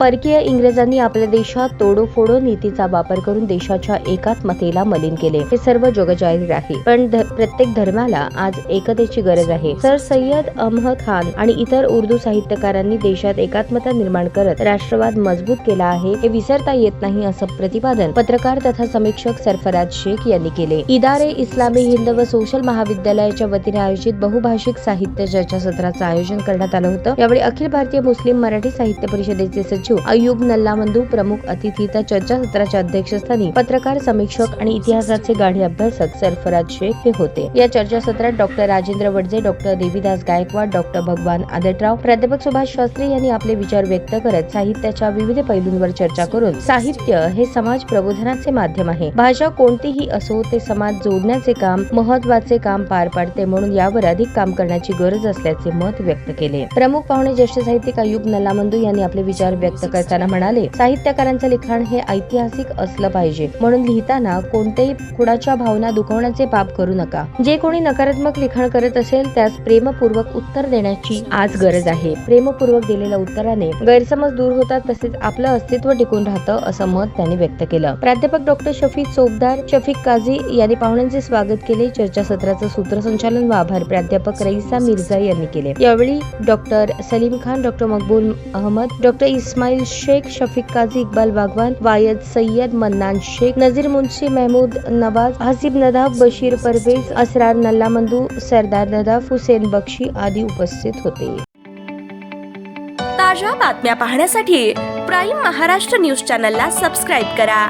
परकीय इंग्रजांनी आपल्या देशात तोडोफोडो नीतीचा वापर करून देशाच्या एकात्मतेला मलिन केले. हे सर्व जगजाहीर आहे, पण प्रत्येक धर्माला आज एकतेची गरज आहे. सर सय्यद अहमद खान आणि इतर उर्दू साहित्यकारांनी देशात एकात्मता निर्माण करत राष्ट्रवाद मजबूत केला आहे, हे विसरता येत नाही, असं प्रतिपादन पत्रकार तथा समीक्षक सरफराज शेख यांनी केले. इदारे इस्लामी हिंद व सोशल महाविद्यालयाच्या वतीने आयोजित बहुभाषिक साहित्य चर्चासत्राचं आयोजन करण्यात आलं होतं. यावेळी अखिल भारतीय मुस्लिम मराठी साहित्य परिषदेचे सचिव अय्यूब नल्लामंदू प्रमुख अतिथी तर चर्चासत्राच्या अध्यक्षस्थानी पत्रकार, समीक्षक आणि इतिहासाचे गाढे अभ्यासक सरफराज शेख हे होते. या चर्चासत्रात doctor Rajendra Wadje, doctor Devidas Gaikwad, doctor भगवान आदटराव, प्राध्यापक सुभाष शास्त्री यांनी आपले विचार व्यक्त करत साहित्याच्या विविध पैलूंवर चर्चा करून साहित्य हे समाज प्रबोधनाचे माध्यम आहे. भाषा कोणतीही असो, ते समाज जोडण्याचे काम, महत्वाचे काम पार पाडते, म्हणून यावर अधिक काम करण्याची गरज असल्याचे मत व्यक्त केले. प्रमुख पाहुणे ज्येष्ठ साहित्यिक अय्यूब नल्लामंदू यांनी आपले विचार व्यक्त करताना म्हणाले, साहित्यकारांचं लिखाण हे ऐतिहासिक असलं पाहिजे, म्हणून लिहिताना कोणत्याही कुणाच्या भावना दुखवण्याचे पाप करू नका. जे कोणी नकारात्मक लिखाण करत असेल त्यास प्रेमपूर्वक उत्तर देण्याची आज गरज आहे. प्रेमपूर्वक दिलेल्या उत्तराने गैरसमज दूर होतात, तसेच आपलं अस्तित्व टिकून राहतं, असं मत त्यांनी व्यक्त केलं. प्राध्यापक डॉक्टर शफीक चोपदार, शफीक काझी यांनी पाहुण्यांचे स्वागत केले. चर्चासत्राचं सूत्रसंचालन व आभार प्राध्यापक रईसा मिर्झा यांनी केले. यावेळी डॉक्टर सलीम खान, डॉक्टर मकबूल अहमद, डॉक्टर इस्माईल शेख, शफीक काझी, इक्बाल बागवान, वायद सय्यद, मन्नान शेख, नजीर मुंशी, महमूद नवाज, हसीब नदाफ, बशीर परवेज, असरार नल्लामंदू, सरदार नदाफ, हुसेन बक्षी आदी उपस्थित होते. ताज्या बातम्या पाहण्यासाठी प्राईम महाराष्ट्र न्यूज चॅनलला सबस्क्राईब करा.